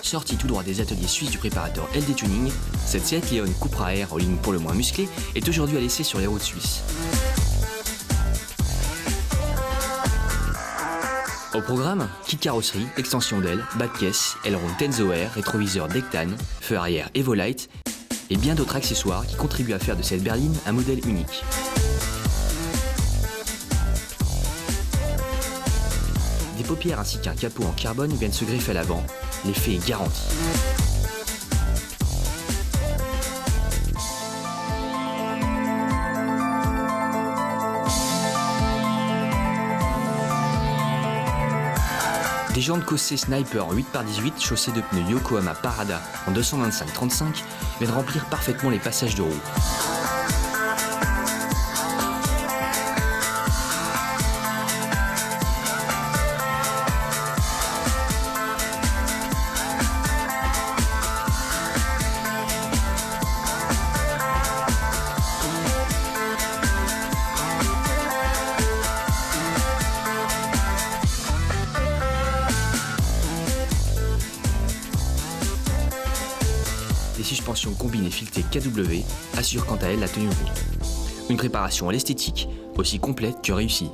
Sortie tout droit des ateliers suisses du préparateur LD Tuning, cette Seat Leon Cupra Air en ligne pour le moins musclée est aujourd'hui à laisser sur les routes suisses. Au programme, kit carrosserie, extension d'aile, bas de caisse, aileron Tenzo Air, rétroviseur Dectan, feu arrière Evolite et bien d'autres accessoires qui contribuent à faire de cette berline un modèle unique. Des paupières ainsi qu'un capot en carbone viennent se greffer à l'avant, l'effet est garanti. Des jantes Cossé Sniper en 8x18 chaussées de pneus Yokohama Parada en 225-35 viennent remplir parfaitement les passages de route. Les suspensions combinées filetées KW assurent quant à elles la tenue de route. Une préparation à l'esthétique aussi complète que réussie.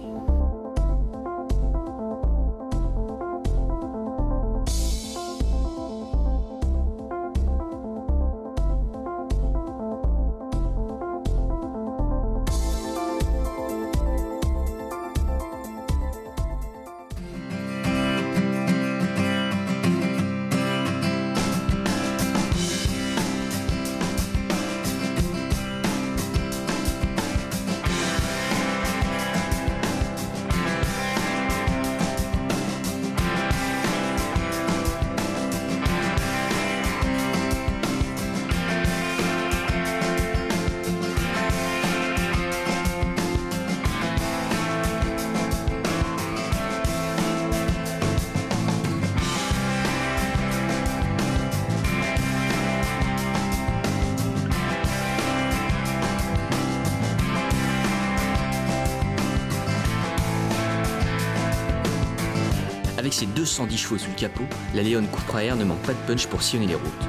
Avec ses 210 chevaux sous le capot, la Leon Cupra Air ne manque pas de punch pour sillonner les routes.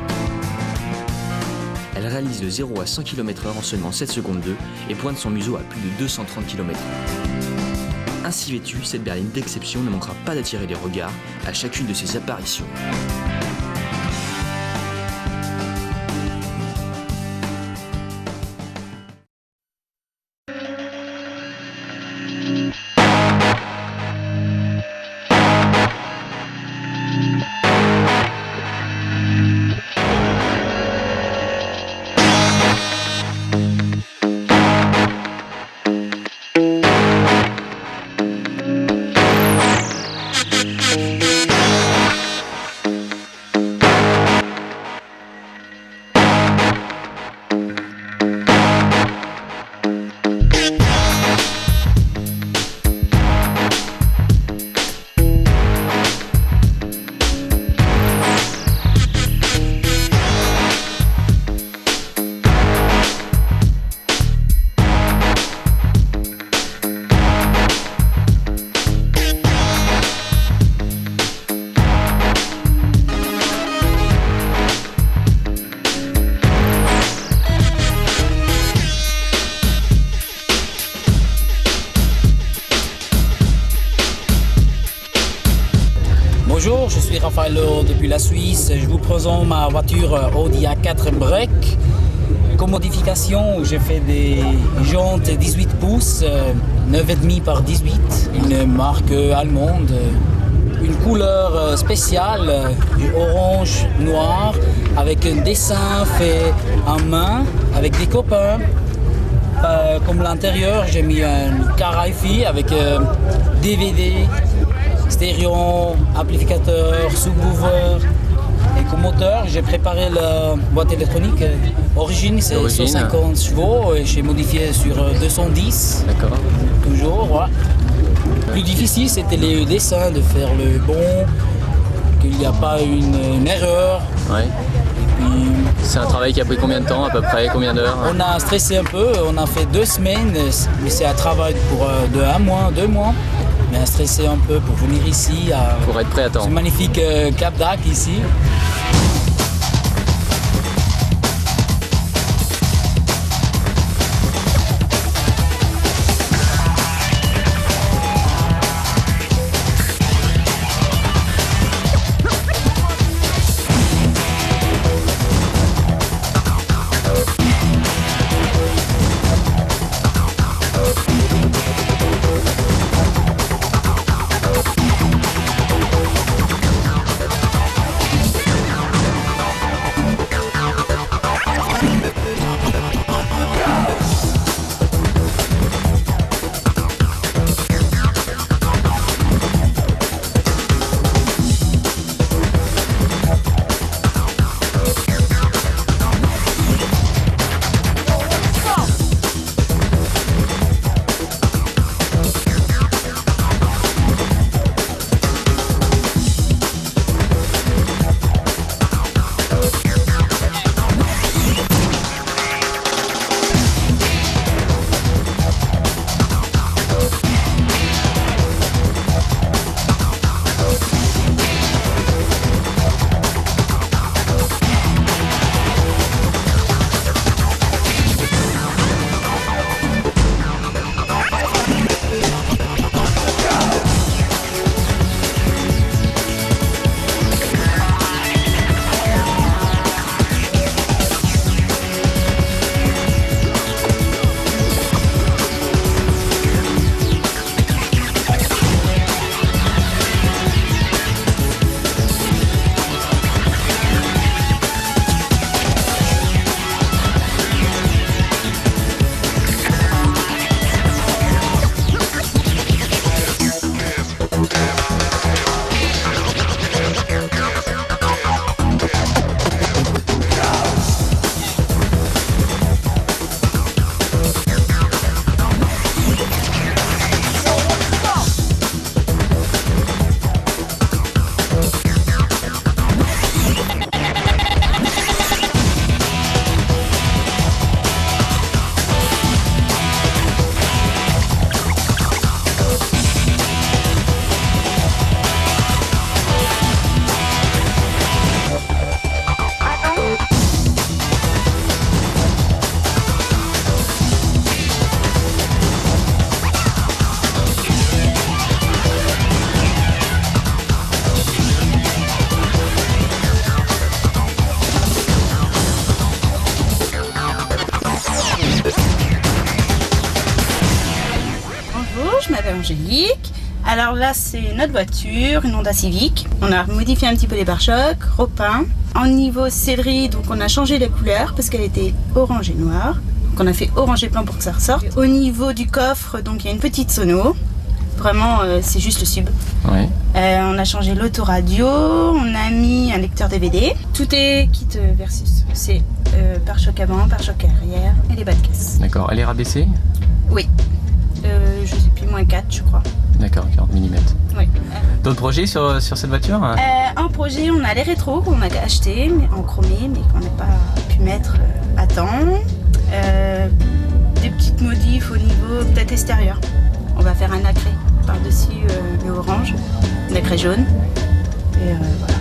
Elle réalise de 0 à 100 km/h en seulement 7 secondes 2 et pointe son museau à plus de 230 km/h. Ainsi vêtue, cette berline d'exception ne manquera pas d'attirer les regards à chacune de ses apparitions. Bonjour, je suis Raphaël depuis la Suisse. Je vous présente ma voiture Audi A4 Break. Comme modification, j'ai fait des jantes 18 pouces, 9,5 par 18, une marque allemande. Une couleur spéciale, orange, noir, avec un dessin fait en main, avec des copains. Comme l'intérieur, j'ai mis un car hi-fi avec DVD, stéréo, amplificateur, subwoofer. Et comme moteur, j'ai préparé la boîte électronique. Origine, c'est 150 chevaux et j'ai modifié sur 210. D'accord. Toujours, voilà. Le plus difficile, c'était les dessins, de faire le bon, qu'il n'y a pas une erreur. Ouais. C'est un travail qui a pris combien de temps à peu près, combien d'heures? On a stressé un peu, on a fait 2 semaines, mais c'est un travail pour de 1 mois, 2 mois. bien stressé un peu pour venir ici à Pour être prêt à temps. ce magnifique Cap d'Ac ici. Je m'appelle Angélique. Alors là, c'est notre voiture, une Honda Civic. On a modifié un petit peu les pare-chocs, repeint. En niveau sellerie, donc on a changé la couleur parce qu'elle était orange et noire. Donc on a fait orange et blanc pour que ça ressorte. Au niveau du coffre, donc il y a une petite sono. Vraiment, c'est juste le sub. Ouais. On a changé l'autoradio, on a mis un lecteur DVD. Tout est kit Versus. C'est pare-choc avant, pare-choc arrière et les bas de caisse. D'accord. Elle est rabaissée? Oui. Je sais plus, moins 4 je crois. D'accord, 40 mm. Oui. D'autres projets sur cette voiture? En projet, on a les rétros qu'on a achetés mais en chromé, mais qu'on n'a pas pu mettre à temps. Des petites modifs au niveau peut-être extérieur. On va faire un nacré par-dessus le orange, nacré jaune. Et voilà.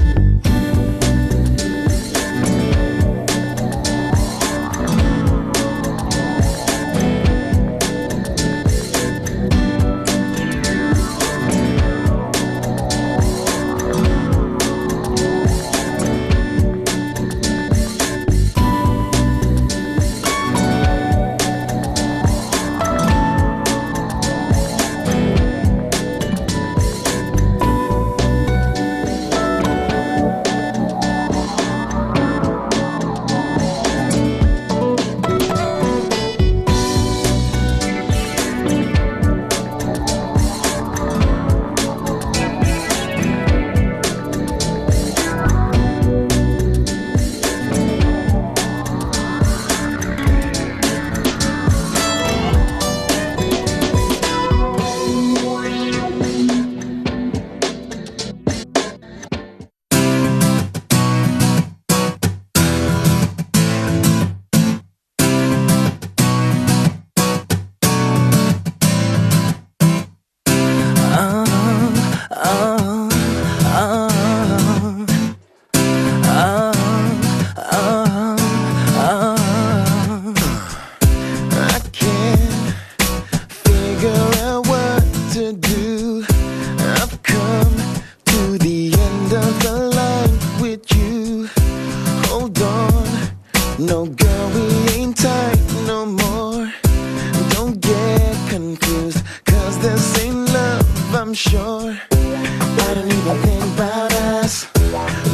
I'm sure. I don't even think about us.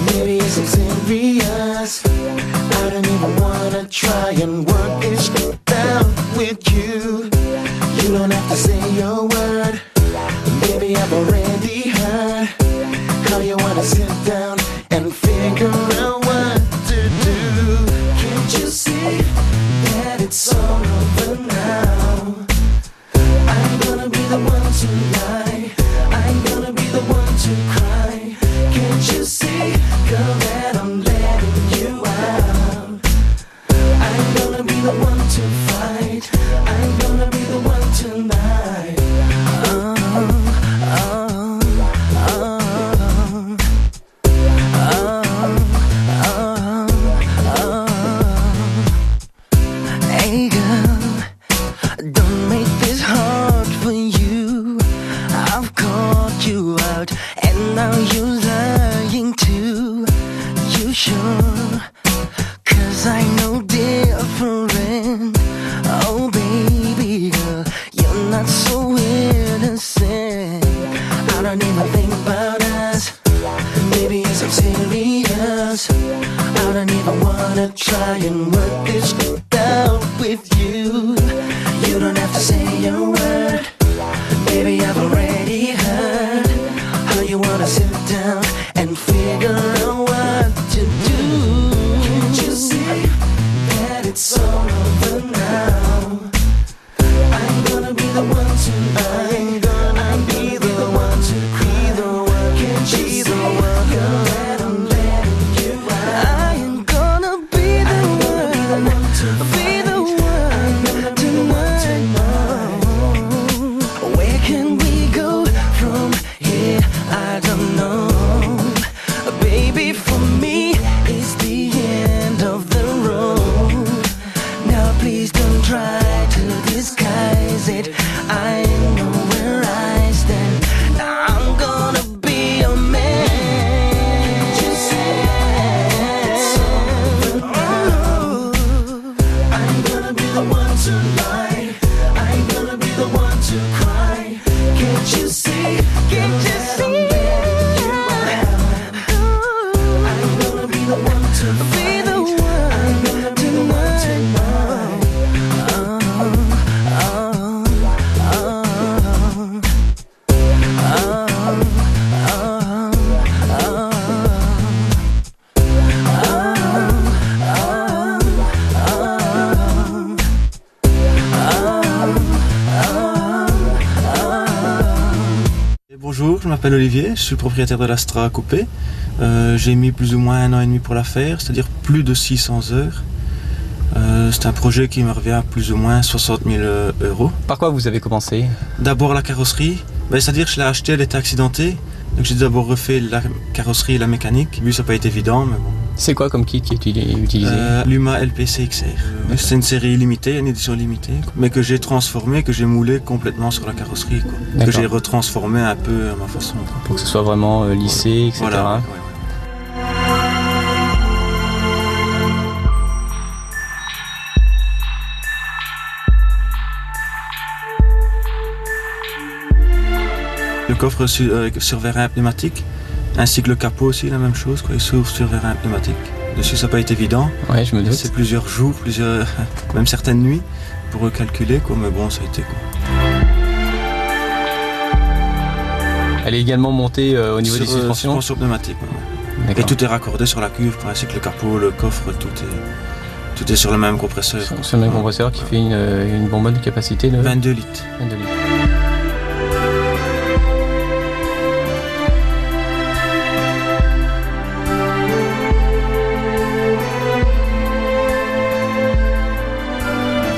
Maybe it's serious. I don't even wanna try and work this out with you. You don't have to say your word. Maybe I've already heard how you wanna sit down and figure out what to do. Can't you see that it's all over now? I'm gonna be the one to lie. I'm gonna be the one to cry. Can't you see, girl, that I'm letting you out? I'm gonna be the one to fight. I'm gonna be the one tonight. Hey girl, don't make this hard for you. I've caught you out and now you're lying too. You sure? 'Cause I know different. Oh baby girl, you're not so innocent. I don't even think about us. Maybe it's so serious. I don't even wanna try and work this out with you. You don't have to say your word. Baby, I've already heard how you wanna sit down and figure out what to do. Can't you see that it's all over now? I'm gonna be the one to I'm gonna be the one to be the one. Can't you see that I'm letting you out? I am gonna be the one be the one tonight. Where can we go from here? I don't know. Baby, for me, it's the end of the road. Now please don't try to disguise it. I know where I stand. I'm gonna be a man. I'm gonna be the one to lie. I'm gonna be the one to cry. Can't you see? Can't you see? I'm gonna be the one to be the one tonight. Bonjour, je m'appelle Olivier, je suis le propriétaire de l'Astra Coupé. J'ai mis plus ou moins 1 an et demi pour la faire, c'est-à-dire plus de 600 heures. C'est un projet qui me revient plus ou moins 60 000 euros. Par quoi vous avez commencé? D'abord la carrosserie, c'est-à-dire que je l'ai achetée, elle était accidentée. Donc j'ai d'abord refait la carrosserie et la mécanique. Lui, ça n'a pas été évident, mais bon. C'est quoi comme kit qui est utilisé? L'Uma LPC XR. C'est une série limitée, une édition limitée, mais que j'ai transformée, que j'ai moulée complètement sur la carrosserie, quoi. Que j'ai retransformé un peu à ma façon, quoi. Pour que ce soit vraiment lissé, etc. Voilà. Le coffre sur vérin pneumatique, ainsi que le capot aussi, la même chose, quoi. Il s'ouvre sur vérin pneumatique. Dessus, ça n'a pas été évident. Ouais, je me doute. C'est plusieurs jours, même certaines nuits, pour calculer, quoi. Mais bon, ça a été, quoi. Elle est également montée au niveau des suspensions. Suspension pneumatique, ouais. Et tout est raccordé sur la cuve, ainsi que le capot, le coffre, tout est sur le même compresseur. Sur le même compresseur qui fait une bonbonne de capacité de 22 litres. 22 litres.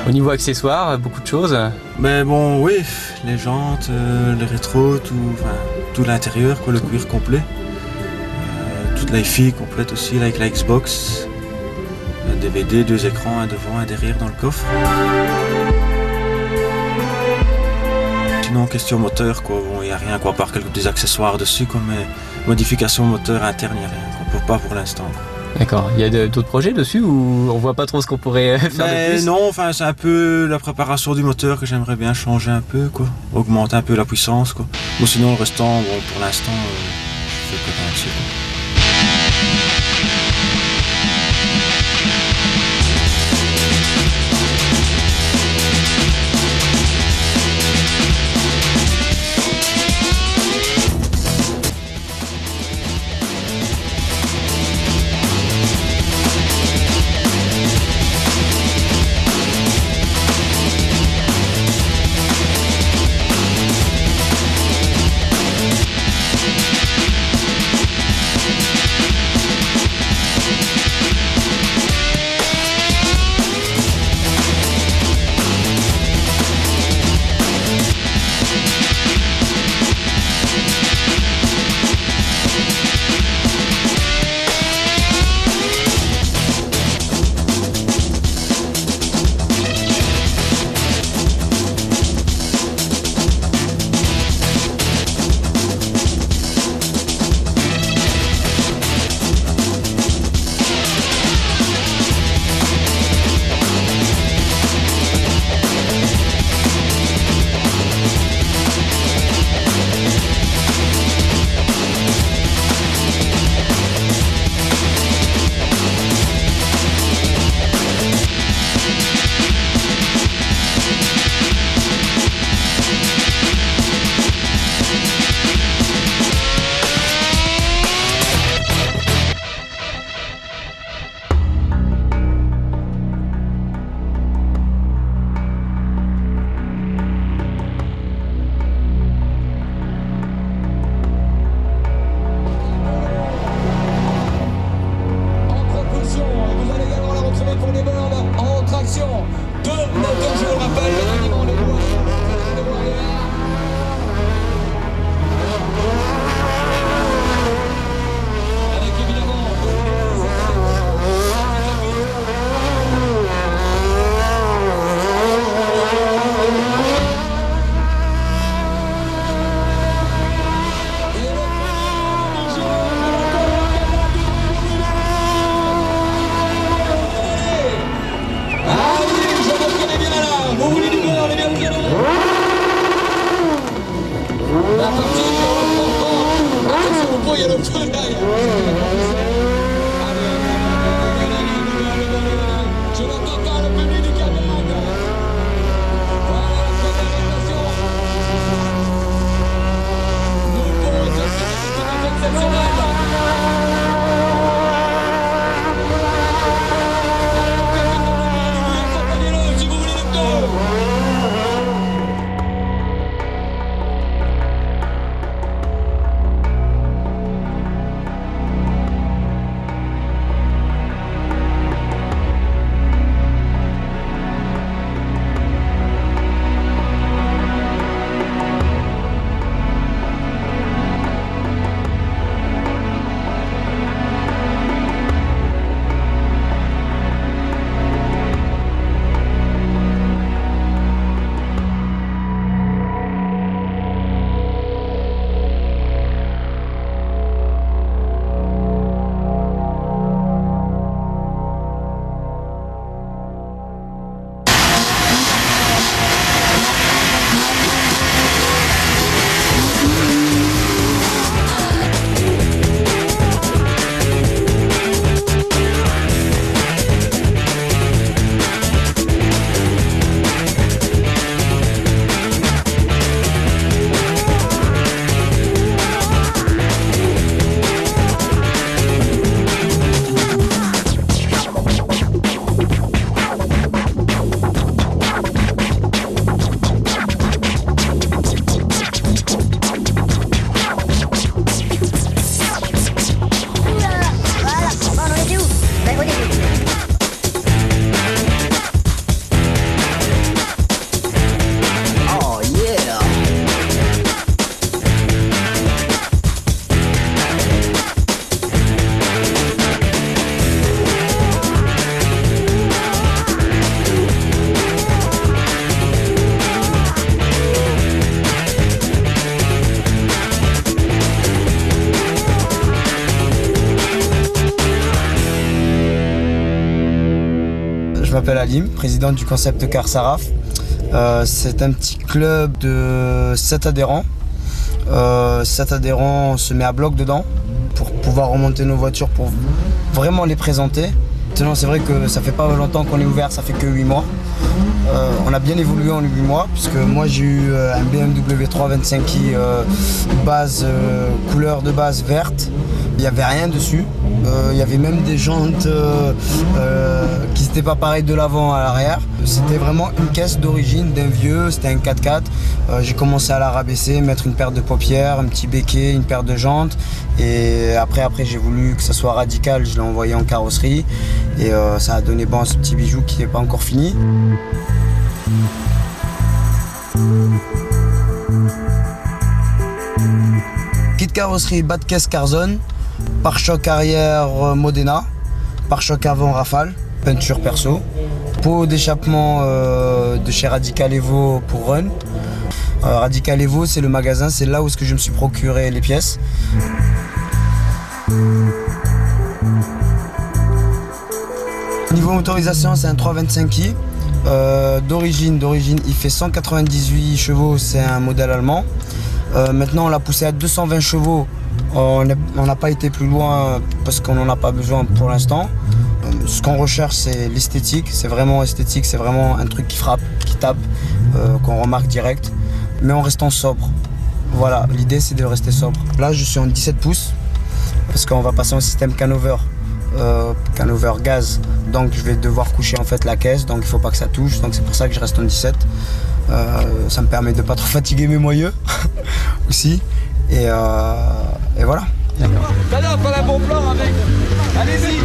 Au niveau accessoires, beaucoup de choses. Mais bon, oui, les jantes, le rétro, tout l'intérieur, quoi, le cuir complet. Toute la hi-fi complète aussi, avec la Xbox. Un DVD, 2 écrans, un devant, un derrière dans le coffre. Sinon, question moteur, quoi, bon, il n'y a rien, quoi, à part quelques petits accessoires dessus, comme modification moteur interne, il n'y a rien, quoi, pas pour l'instant. D'accord. Il y a d'autres projets dessus ou on voit pas trop ce qu'on pourrait faire de plus? Non, enfin c'est un peu la préparation du moteur que j'aimerais bien changer un peu, quoi. Augmenter un peu la puissance, quoi. Ou sinon le restant, bon, pour l'instant, je fais pas dessus, quoi. m'appelle Alim, président du concept Car Saraf. C'est un petit club de 7 adhérents. 7 adhérents, on se met à bloc dedans pour pouvoir remonter nos voitures, pour vraiment les présenter. Sinon, c'est vrai que ça fait pas longtemps qu'on est ouvert, ça fait que 8 mois. On a bien évolué en 8 mois, puisque moi j'ai eu un BMW 325i base, couleur de base verte. Il n'y avait rien dessus. Il y avait même des jantes qui n'étaient pas pareilles de l'avant à l'arrière. C'était vraiment une caisse d'origine d'un vieux, c'était un 4x4. J'ai commencé à la rabaisser, mettre une paire de paupières, un petit béquet, une paire de jantes. Et après j'ai voulu que ça soit radical, je l'ai envoyé en carrosserie. Et ça a donné bon à ce petit bijou qui n'est pas encore fini. Kit carrosserie, bas de caisse Carzone, pare-choc arrière Modena, pare-choc avant Rafale, peinture perso, pot d'échappement de chez Radical Evo pour Run. Radical Evo, c'est le magasin, c'est là où je me suis procuré les pièces. Niveau motorisation, c'est un 325i. D'origine, il fait 198 chevaux, c'est un modèle allemand. Maintenant, on l'a poussé à 220 chevaux. On n'a pas été plus loin parce qu'on n'en a pas besoin pour l'instant. Ce qu'on recherche, c'est l'esthétique. C'est vraiment esthétique, c'est vraiment un truc qui frappe, qui tape, qu'on remarque direct, mais en restant sobre. Voilà, l'idée, c'est de rester sobre. Là, je suis en 17 pouces parce qu'on va passer au système canover. Canover gaz, donc je vais devoir coucher en fait la caisse, donc il faut pas que ça touche, donc c'est pour ça que je reste en 17. Ça me permet de pas trop fatiguer mes moyeux aussi, et voilà. Alors, on a un bon plan avec. Allez-y.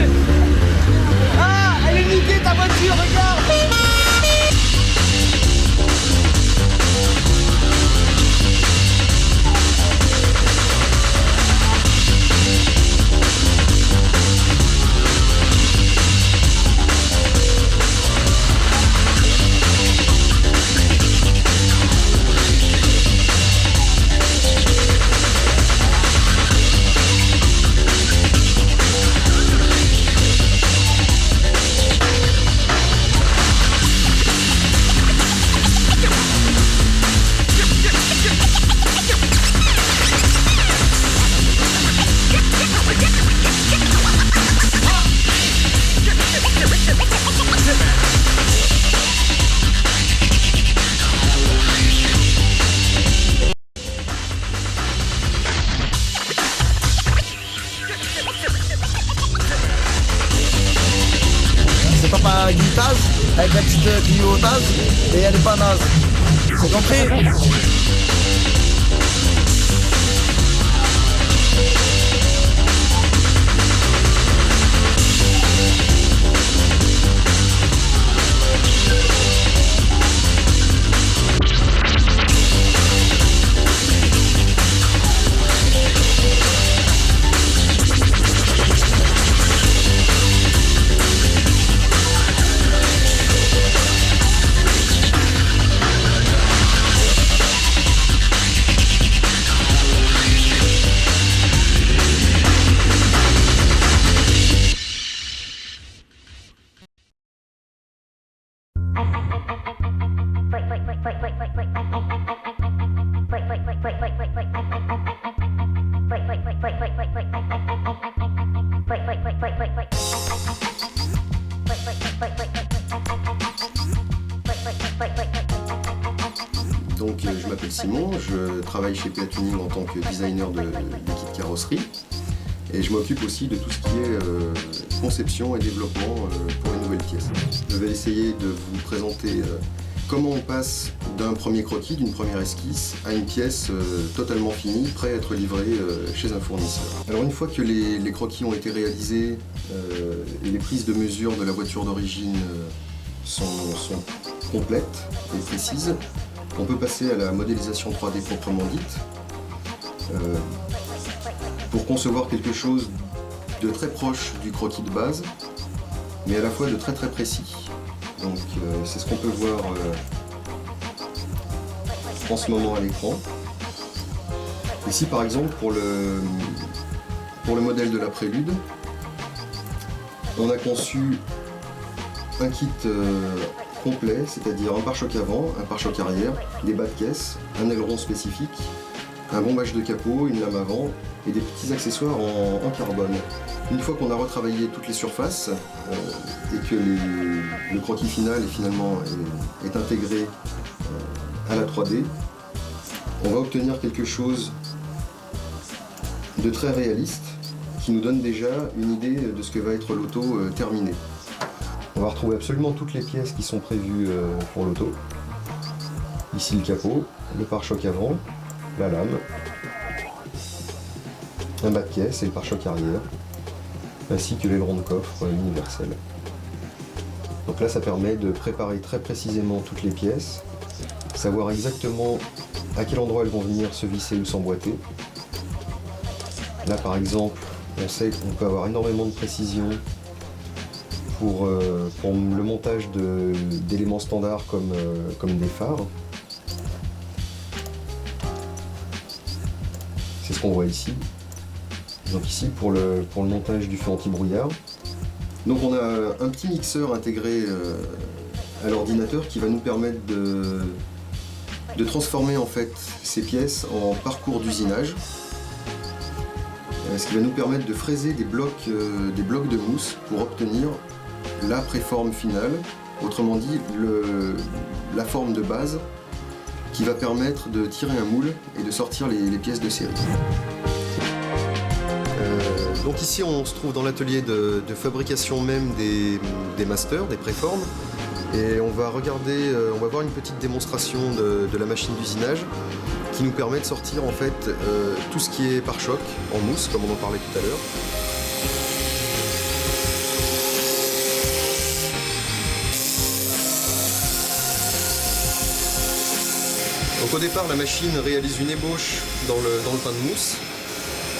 Ah, elle est niquée ta voiture, regarde. Papa Guitaz avec la petite Clio Taz et elle est pas naze. C'est compris? Donc je m'appelle Simon, je travaille chez PA Tuning en tant que designer de kits carrosserie et je m'occupe aussi de tout ce qui est conception et développement pour les nouvelles pièces. Je vais essayer de vous présenter comment on passe d'un premier croquis, d'une première esquisse, à une pièce totalement finie, prête à être livrée chez un fournisseur. Alors une fois que les croquis ont été réalisés et les prises de mesure de la voiture d'origine sont complètes et précises, on peut passer à la modélisation 3D proprement dite pour concevoir quelque chose de très proche du croquis de base, mais à la fois de très précis. Donc c'est ce qu'on peut voir en ce moment à l'écran. Ici par exemple pour le modèle de la Prélude, on a conçu un kit complet, c'est-à-dire un pare-choc avant, un pare-choc arrière, des bas de caisse, un aileron spécifique, un bombage de capot, une lame avant et des petits accessoires en carbone. Une fois qu'on a retravaillé toutes les surfaces et que le croquis final est intégré à la 3D, on va obtenir quelque chose de très réaliste qui nous donne déjà une idée de ce que va être l'auto terminé. On va retrouver absolument toutes les pièces qui sont prévues pour l'auto. Ici le capot, le pare-choc avant, la lame, un bas de caisse et le pare-choc arrière, ainsi que l'aileron de coffre universel. Donc là ça permet de préparer très précisément toutes les pièces, savoir exactement à quel endroit elles vont venir se visser ou s'emboîter. Là par exemple, on sait qu'on peut avoir énormément de précision pour le montage d'éléments standards comme des phares. C'est ce qu'on voit ici. Donc ici pour le montage du feu anti-brouillard. Donc on a un petit mixeur intégré à l'ordinateur qui va nous permettre de transformer en fait ces pièces en parcours d'usinage. Ce qui va nous permettre de fraiser des blocs de mousse pour obtenir la préforme finale, autrement dit la forme de base qui va permettre de tirer un moule et de sortir les pièces de série. Donc ici on se trouve dans l'atelier de fabrication même des masters, des préformes, et on va voir une petite démonstration de la machine d'usinage qui nous permet de sortir en fait tout ce qui est pare-choc en mousse, comme on en parlait tout à l'heure. Donc au départ, la machine réalise une ébauche dans le pain de mousse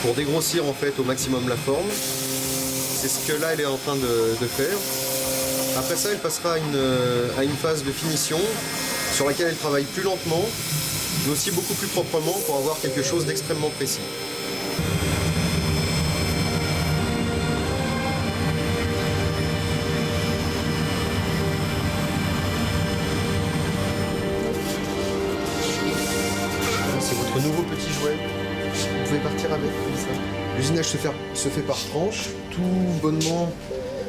pour dégrossir en fait au maximum la forme. C'est ce que là elle est en train de faire. Après ça, elle passera à une phase de finition sur laquelle elle travaille plus lentement, mais aussi beaucoup plus proprement pour avoir quelque chose d'extrêmement précis. C'est votre nouveau petit jouet. Vous pouvez partir avec, comme ça. L'usinage se fait par tranche, tout bonnement,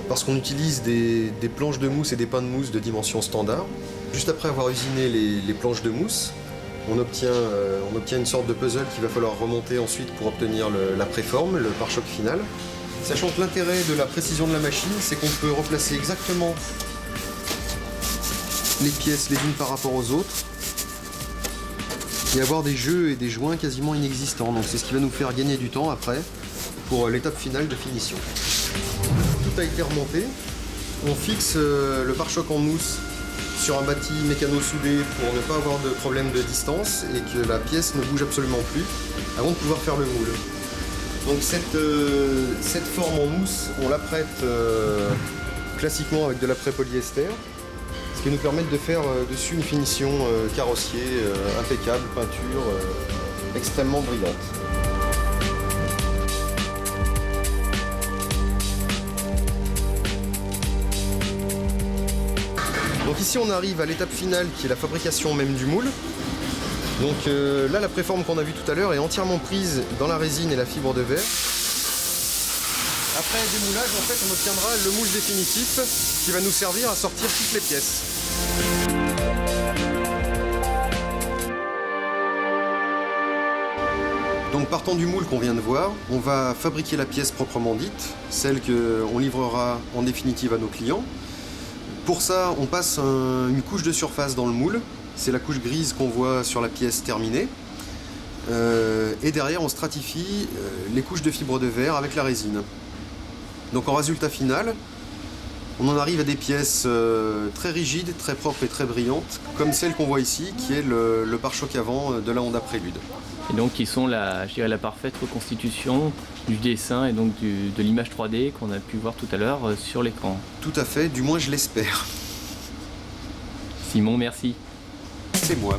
parce qu'on utilise des planches de mousse et des pains de mousse de dimension standard. Juste après avoir usiné les planches de mousse, on obtient une sorte de puzzle qu'il va falloir remonter ensuite pour obtenir la préforme, le pare-choc final. Sachant que l'intérêt de la précision de la machine, c'est qu'on peut replacer exactement les pièces les unes par rapport aux autres et avoir des jeux et des joints quasiment inexistants. Donc c'est ce qui va nous faire gagner du temps après pour l'étape finale de finition. Tout a été remonté. On fixe le pare-choc en mousse sur un bâti mécano-soudé pour ne pas avoir de problème de distance et que la pièce ne bouge absolument plus avant de pouvoir faire le moule. Donc cette forme en mousse, on la prête classiquement avec de l'après-polyester, ce qui nous permet de faire dessus une finition carrossier impeccable, peinture extrêmement brillante. Donc ici on arrive à l'étape finale qui est la fabrication même du moule. Donc là la préforme qu'on a vue tout à l'heure est entièrement prise dans la résine et la fibre de verre. Après démoulage en fait on obtiendra le moule définitif qui va nous servir à sortir toutes les pièces. Donc partant du moule qu'on vient de voir, on va fabriquer la pièce proprement dite, celle qu'on livrera en définitive à nos clients. Pour ça, on passe une couche de surface dans le moule, c'est la couche grise qu'on voit sur la pièce terminée. Et derrière, on stratifie les couches de fibre de verre avec la résine. Donc en résultat final, on en arrive à des pièces très rigides, très propres et très brillantes, comme celle qu'on voit ici, qui est le pare-choc avant de la Honda Prélude. Et donc qui sont la parfaite reconstitution du dessin et donc de l'image 3D qu'on a pu voir tout à l'heure sur l'écran. Tout à fait, du moins je l'espère. Simon, merci. C'est moi.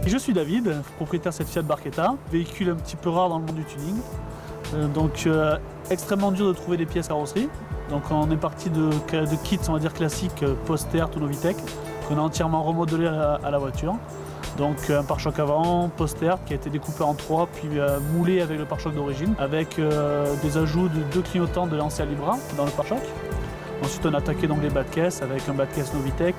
Je suis David, propriétaire de cette Fiat Barchetta, véhicule un petit peu rare dans le monde du tuning. Extrêmement dur de trouver des pièces carrosserie. Donc on est parti de kits, on va dire classiques, Poster, tout Novitec, qu'on a entièrement remodelé à la voiture. Donc un pare-choc avant, Poster qui a été découpé en 3 puis moulé avec le pare-choc d'origine, avec des ajouts de 2 clignotants de Lancia Libra dans le pare-choc. Ensuite on a attaqué donc les bas de caisse avec un bas de caisse Novitec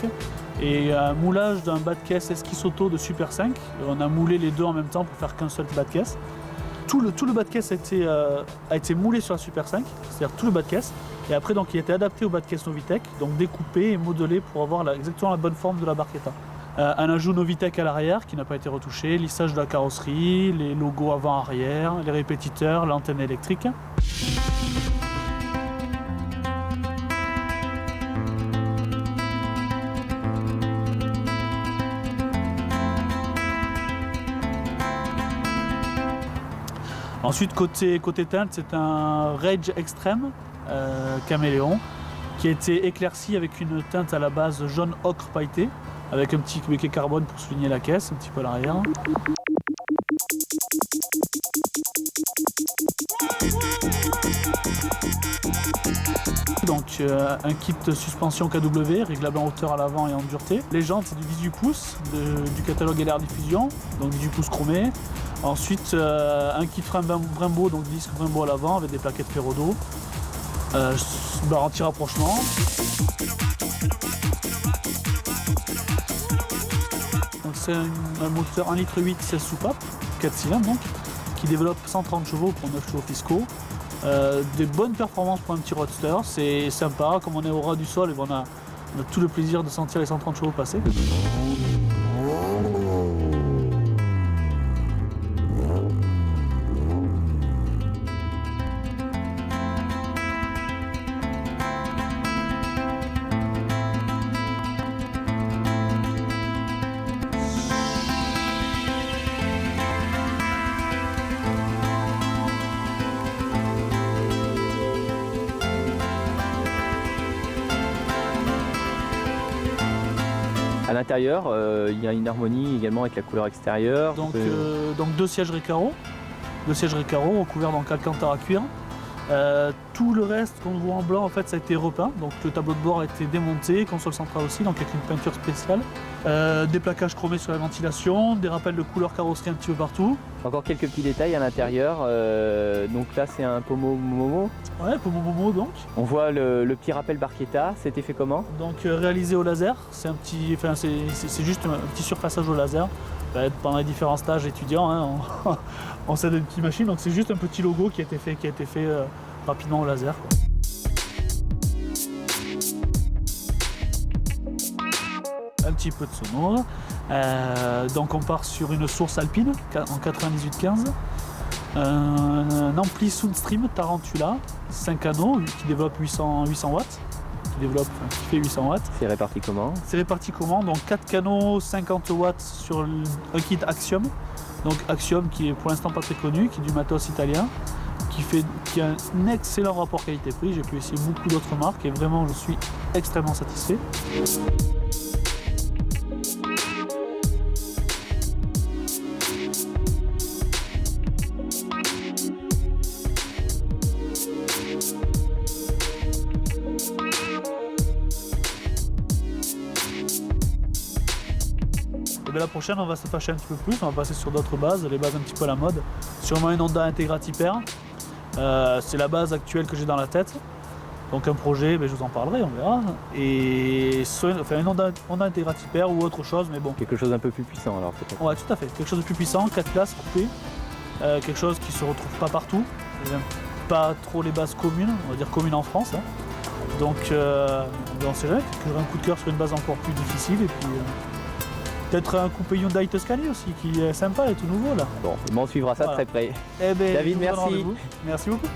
et un moulage d'un bas de caisse Esquisse Auto de Super 5. On a moulé les deux en même temps pour faire qu'un seul bas de caisse. Tout le bas de caisse a été moulé sur la Super 5, c'est-à-dire tout le bas de caisse. Et après donc il a été adapté au bas de caisse Novitec, donc découpé et modelé pour avoir exactement la bonne forme de la Barchetta. Un ajout Novitec à l'arrière qui n'a pas été retouché, lissage de la carrosserie, les logos avant-arrière, les répétiteurs, l'antenne électrique. Ensuite, côté teinte, c'est un Rage Extreme Caméléon qui a été éclairci avec une teinte à la base jaune ocre pailleté, avec un petit béquet carbone pour souligner la caisse, un petit peu à l'arrière. Donc un kit suspension KW, réglable en hauteur à l'avant et en dureté. Les jantes, c'est du 18 pouces du catalogue LR Diffusion, donc 18 pouces chromés. Ensuite, un kit frein Brembo, donc disque Brembo à l'avant avec des plaquettes Ferrodo, barre anti-rapprochement. C'est un moteur 1,8 litre 16 soupapes, 4 cylindres donc, qui développe 130 chevaux pour 9 chevaux fiscaux. Des bonnes performances pour un petit roadster, c'est sympa, comme on est au ras du sol, et on a tout le plaisir de sentir les 130 chevaux passer. À l'intérieur, il y a une harmonie également avec la couleur extérieure. Donc 2 sièges Recaro, recouverts dans Alcantara cuir. Tout le reste qu'on voit en blanc, en fait, ça a été repeint. Donc le tableau de bord a été démonté, console centrale aussi, donc avec une peinture spéciale. Des plaquages chromés sur la ventilation, des rappels de couleur carrosserie un petit peu partout. Encore quelques petits détails à l'intérieur. Donc là, c'est un pommeau Momo. Ouais, pommeau Momo donc. On voit le petit rappel Barchetta. C'était fait comment? Donc réalisé au laser. C'est juste un petit surfaçage au laser. Pendant les différents stages étudiants, hein, on sait des petites machines. Donc c'est juste un petit logo qui a été fait rapidement au laser, quoi. Un petit peu de sonore. Donc on part sur une source alpine en 98-15. Un ampli Soundstream Tarantula, 5 canaux qui développe 800 watts. Qui fait 800 watts. C'est réparti comment? C'est réparti comment? Donc 4 canaux, 50 watts sur un kit Axiom. Donc Axiom qui est pour l'instant pas très connu, qui est du matos italien, qui a un excellent rapport qualité-prix. J'ai pu essayer beaucoup d'autres marques et vraiment je suis extrêmement satisfait. La prochaine, on va se fâcher un petit peu plus, on va passer sur d'autres bases, les bases un petit peu à la mode. Sûrement une Honda Integra Hyper. C'est la base actuelle que j'ai dans la tête. Donc un projet, je vous en parlerai, on verra. Et une Honda Integra Hyper ou autre chose, mais bon. Quelque chose un peu plus puissant alors peut-être. Ouais, tout à fait. Quelque chose de plus puissant, 4 places coupées. Quelque chose qui se retrouve pas partout. Pas trop les bases communes, on va dire communes en France. Hein. Donc on sait jamais, que j'aurai un coup de cœur sur une base encore plus difficile. Et puis peut-être un coupé Hyundai Tuscany aussi, qui est sympa et tout nouveau là. Bon, on suivra ça de très près. David, merci. Merci beaucoup.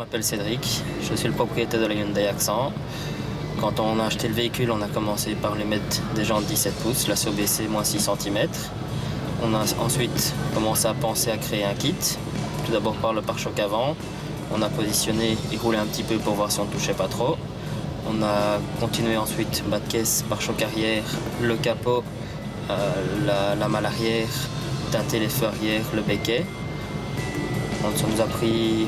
m'appelle Cédric, je suis le propriétaire de la Hyundai Accent. Quand on a acheté le véhicule, on a commencé par lui mettre des jantes 17 pouces, la baissée moins 6 cm. On a ensuite commencé à penser à créer un kit, tout d'abord par le pare-choc avant. On a positionné et roulé un petit peu pour voir si on ne touchait pas trop. On a continué ensuite bas de caisse, pare-choc arrière, le capot, la malle arrière, teinter les feux arrière, le béquet. Ça nous a pris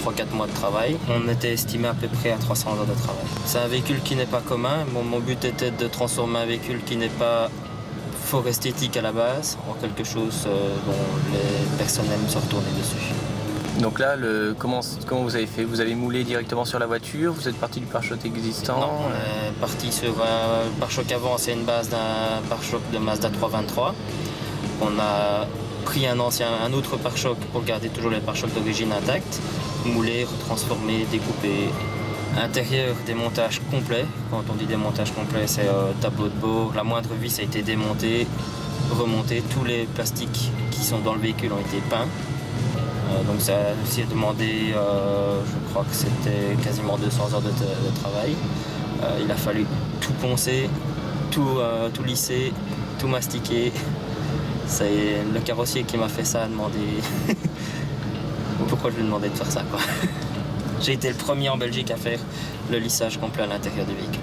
3-4 mois de travail. On était estimé à peu près à 300 heures de travail. C'est un véhicule qui n'est pas commun. Mon but était de transformer un véhicule qui n'est pas fort esthétique à la base en quelque chose dont les personnes aiment se retourner dessus. Donc là, comment vous avez fait? Vous avez moulé directement sur la voiture? Vous êtes parti du pare-choc existant? Non, on est parti sur un pare-choc avant, c'est une base d'un pare-choc de Mazda 323. On a pris un autre pare-choc pour garder toujours les pare-chocs d'origine intacts, moulé, retransformé, découpé. Intérieur, démontage complet. Quand on dit démontage complet, c'est tableau de bord. La moindre vis a été démontée, remontée. Tous les plastiques qui sont dans le véhicule ont été peints. Donc ça a aussi demandé, je crois que c'était quasiment 200 heures de travail. Il a fallu tout poncer, tout lisser, tout mastiquer. C'est le carrossier qui m'a fait ça a demandé pourquoi je lui ai demandé de faire ça, quoi. J'ai été le premier en Belgique à faire le lissage complet à l'intérieur du véhicule.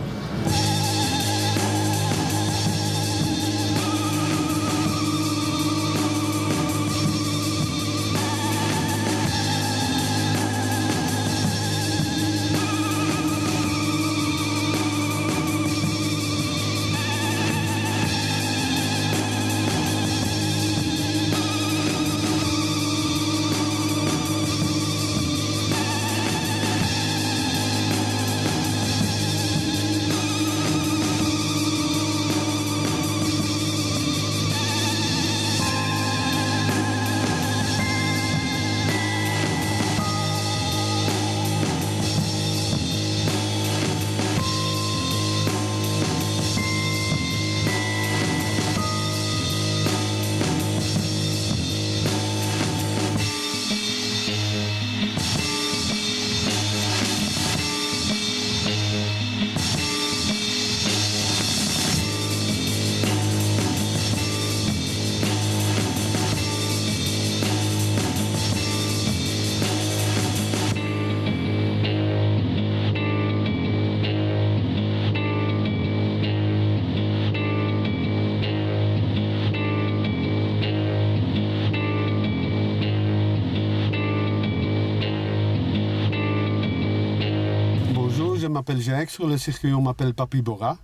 Je m'appelle Jacques, sur le circuit on m'appelle Papy Bora.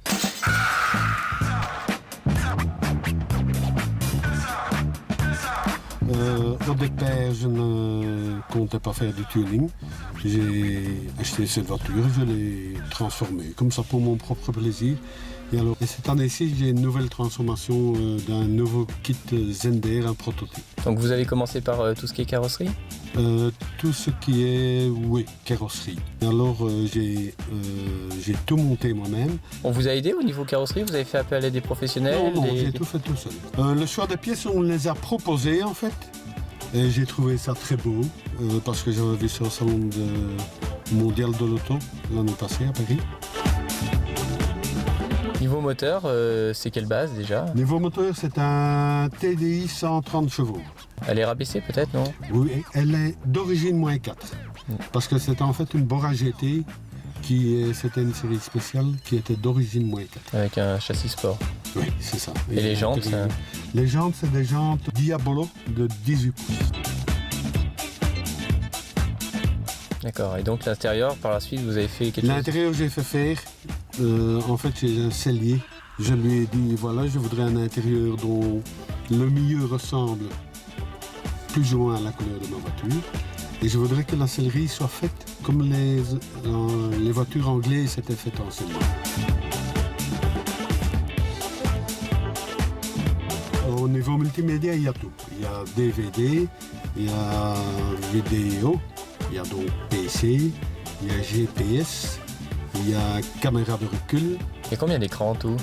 Au départ, je ne comptais pas faire du tuning. J'ai acheté cette voiture, je l'ai transformée, comme ça pour mon propre plaisir. Et cette année-ci, j'ai une nouvelle transformation d'un nouveau kit Zender, un prototype. Donc vous avez commencé par tout ce qui est carrosserie? Tout ce qui est, oui, carrosserie. Alors j'ai tout monté moi-même. On vous a aidé au niveau carrosserie? Vous avez fait appel à des professionnels? Non, j'ai tout fait tout seul. Le choix des pièces, on les a proposées en fait. Et j'ai trouvé ça très beau, parce que j'avais vu sur le salon mondial de l'auto l'année passée à Paris. Niveau moteur, c'est quelle base déjà? Niveau moteur, c'est un TDI 130 chevaux. Elle est rabaissée peut-être, non? Oui, elle est d'origine -4. Parce que c'était en fait une Bora GT, c'était une série spéciale qui était d'origine -4. Avec un châssis sport. Oui, c'est ça. Et les jantes Les jantes, c'est des jantes Diabolo de 18 pouces. D'accord, et donc l'intérieur, par la suite, vous avez fait quelque chose? L'intérieur, j'ai fait faire, en fait, j'ai un sellier. Je lui ai dit, voilà, je voudrais un intérieur dont le milieu ressemble plus ou moins à la couleur de ma voiture. Et je voudrais que la sellerie soit faite comme les voitures anglaises étaient faites en sellerie. Au niveau multimédia, il y a tout. Il y a DVD, il y a vidéo, il y a donc PC, il y a GPS, il y a caméra de recul. Il y a combien d'écrans en tout?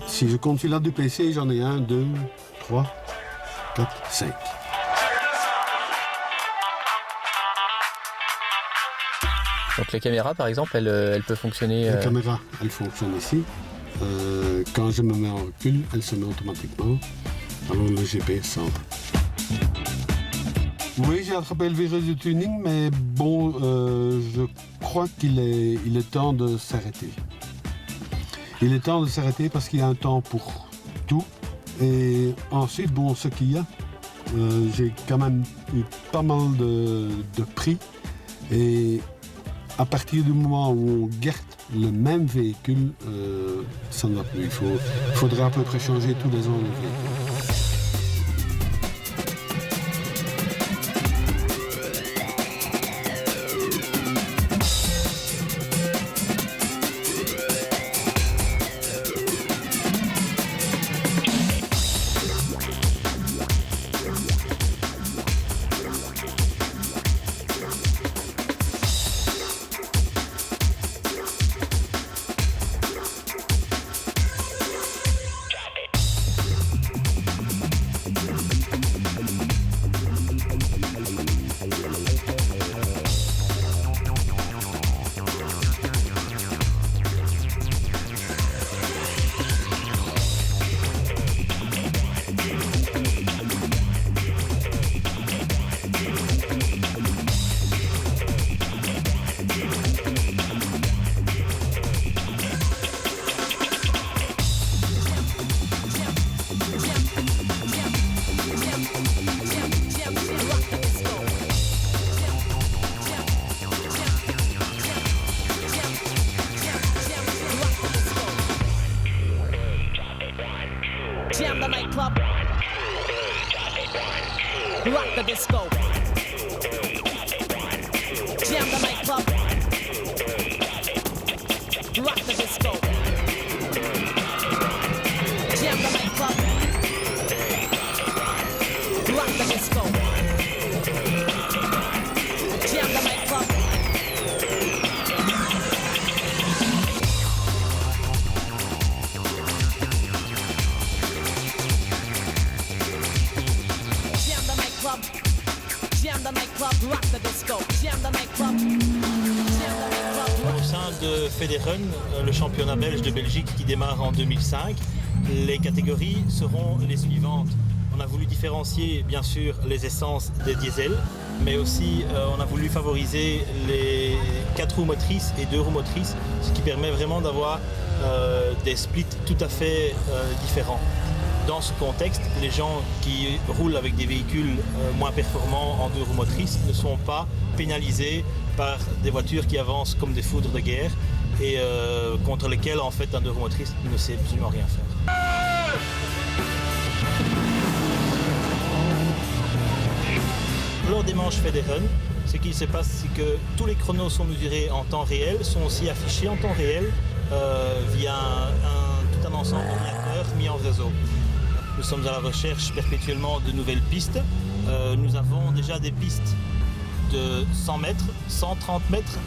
Si je compte celui-là du PC, j'en ai 1, 2, 3, 4, 5. Donc les caméras par exemple, elles peuvent fonctionner... La caméra, elle fonctionne ici. Quand je me mets en recul, elle se met automatiquement. Alors le GPS centre. Oui, j'ai attrapé le virus du tuning, mais bon, je crois qu'il est temps de s'arrêter. Il est temps de s'arrêter parce qu'il y a un temps pour tout. Et ensuite, bon, ce qu'il y a, j'ai quand même eu pas mal de prix. Et à partir du moment où on garde le même véhicule, ça ne va plus. Il faudrait à peu près changer tous les ans le véhicule. Jam the nightclub. Rock the disco. Jam the nightclub. Rock the disco. Jam the nightclub. Rock the disco. Jam the nightclub. Jam the nightclub, rock the disco. Jam the nightclub. Au sein de Federrun, le championnat belge de Belgique qui démarre en 2005, les catégories seront les suivantes. On a voulu différencier bien sûr les essences des diesels, mais aussi on a voulu favoriser les 4 roues motrices et 2 roues motrices, ce qui permet vraiment d'avoir des splits tout à fait différents. Dans ce contexte, les gens qui roulent avec des véhicules moins performants en 2 roues motrices ne sont pas pénalisés par des voitures qui avancent comme des foudres de guerre et contre lesquelles en fait un 2 roues motrices ne sait absolument rien faire. Lors des manches Federrun, ce qu'il se passe, c'est que tous les chronos sont mesurés en temps réel, sont aussi affichés en temps réel via tout un ensemble d'ordinateurs mis en réseau. Nous sommes à la recherche perpétuellement de nouvelles pistes. Nous avons déjà des pistes de 100 mètres, 130 mètres,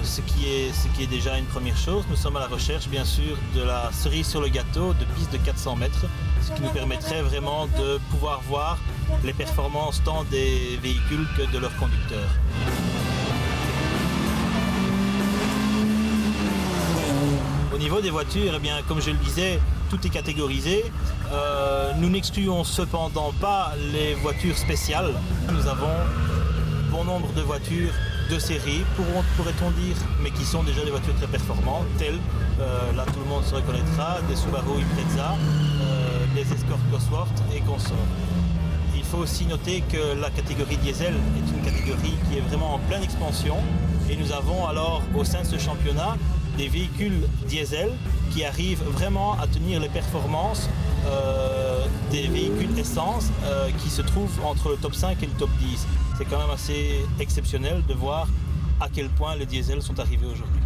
ce qui est déjà une première chose. Nous sommes à la recherche bien sûr de la cerise sur le gâteau de pistes de 400 mètres, ce qui nous permettrait vraiment de pouvoir voir les performances tant des véhicules que de leurs conducteurs. Au niveau des voitures, eh bien, comme je le disais, tout est catégorisé. Nous n'excluons cependant pas les voitures spéciales. Nous avons bon nombre de voitures de série, pourrait-on dire, mais qui sont déjà des voitures très performantes, telles, là tout le monde se reconnaîtra, des Subaru Impreza, des Escort Cosworth et consorts. Il faut aussi noter que la catégorie diesel est une catégorie qui est vraiment en pleine expansion et nous avons alors au sein de ce championnat des véhicules diesel qui arrivent vraiment à tenir les performances des véhicules essence qui se trouvent entre le top 5 et le top 10. C'est quand même assez exceptionnel de voir à quel point les diesels sont arrivés aujourd'hui.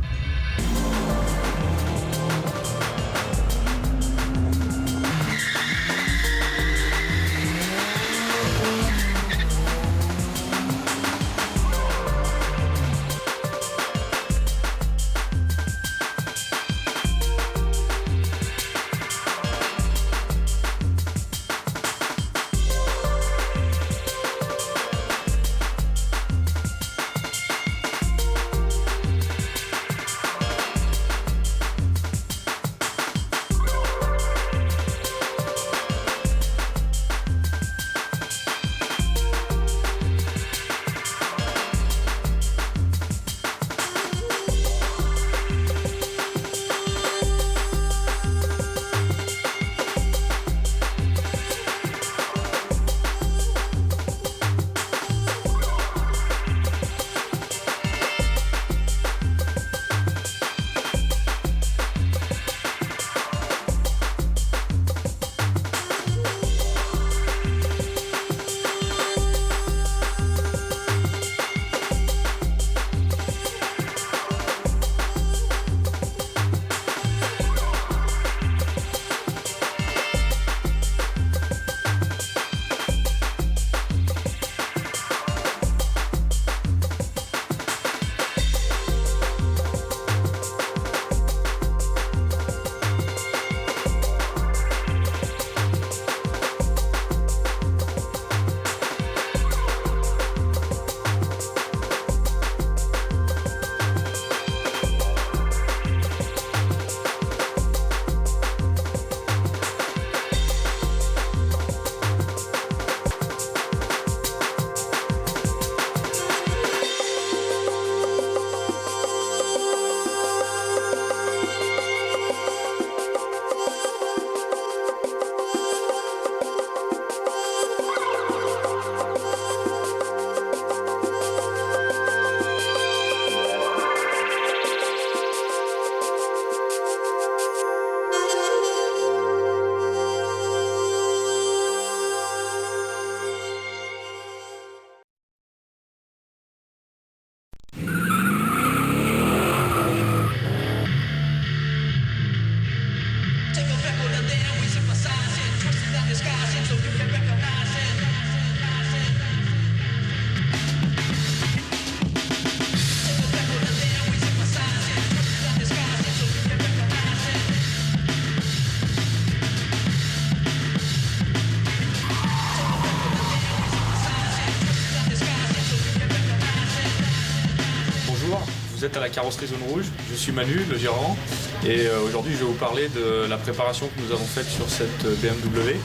Vous êtes à la carrosserie Zone Rouge, je suis Manu, le gérant, et aujourd'hui je vais vous parler de la préparation que nous avons faite sur cette BMW.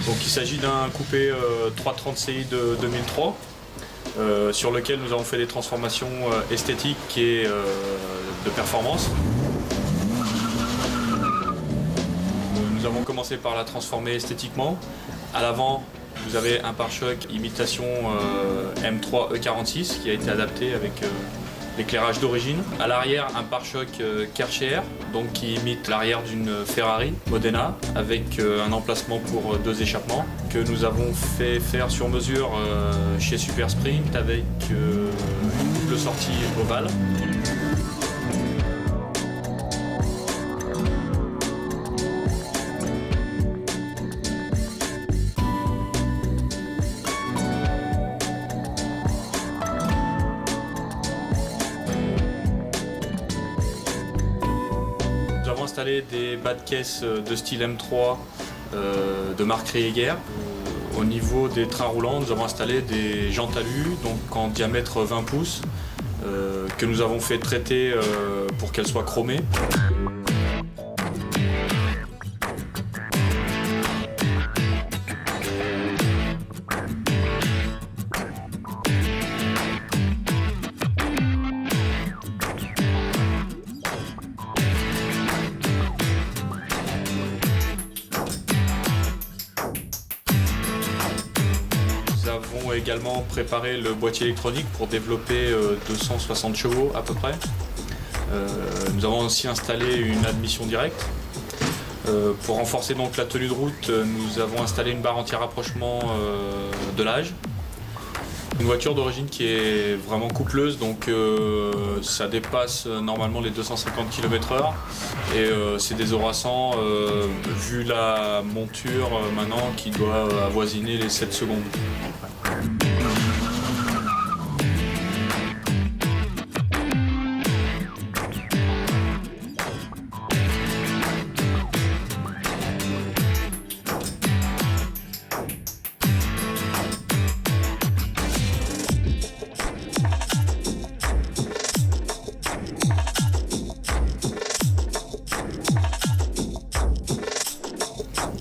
Donc il s'agit d'un coupé 330 Ci de 2003, sur lequel nous avons fait des transformations esthétiques et de performance. Nous avons commencé par la transformer esthétiquement. À l'avant, vous avez un pare-choc imitation M3 E46 qui a été adapté avec l'éclairage d'origine. À l'arrière, un pare-choc Karcher, donc qui imite l'arrière d'une Ferrari Modena, avec un emplacement pour 2 échappements, que nous avons fait faire sur mesure chez Super Sprint avec une double sortie ovale. Nous avons installé des bas de caisse de style M3 de marque Rieger. Au niveau des trains roulants, nous avons installé des jantes alu, donc en diamètre 20 pouces, que nous avons fait traiter pour qu'elles soient chromées. Nous avons également préparé le boîtier électronique pour développer 260 chevaux à peu près. Nous avons aussi installé une admission directe. Pour renforcer donc la tenue de route, nous avons installé une barre anti-rapprochement de l'âge. Une voiture d'origine qui est vraiment coupleuse, donc ça dépasse normalement les 250 km/h et c'est désoraçant vu la monture maintenant qui doit avoisiner les 7 secondes.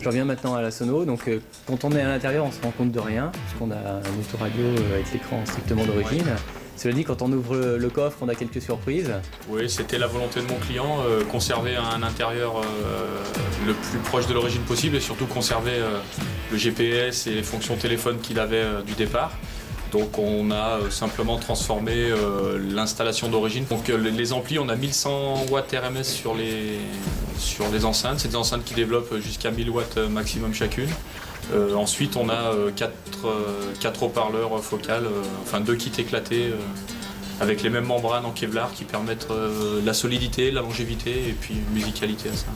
Je reviens maintenant à la sono. Donc, quand on est à l'intérieur, on se rend compte de rien, puisqu'on a un autoradio avec l'écran strictement d'origine. Cela dit, quand on ouvre le coffre, on a quelques surprises. Oui, c'était la volonté de mon client, conserver un intérieur le plus proche de l'origine possible et surtout conserver le GPS et les fonctions téléphone qu'il avait du départ. Donc on a simplement transformé l'installation d'origine. Donc les amplis, on a 1100 watts RMS sur les enceintes. C'est des enceintes qui développent jusqu'à 1000 watts maximum chacune. Ensuite on a 4 haut-parleurs focales, enfin 2 kits éclatés avec les mêmes membranes en Kevlar qui permettent la solidité, la longévité et puis une musicalité à ça.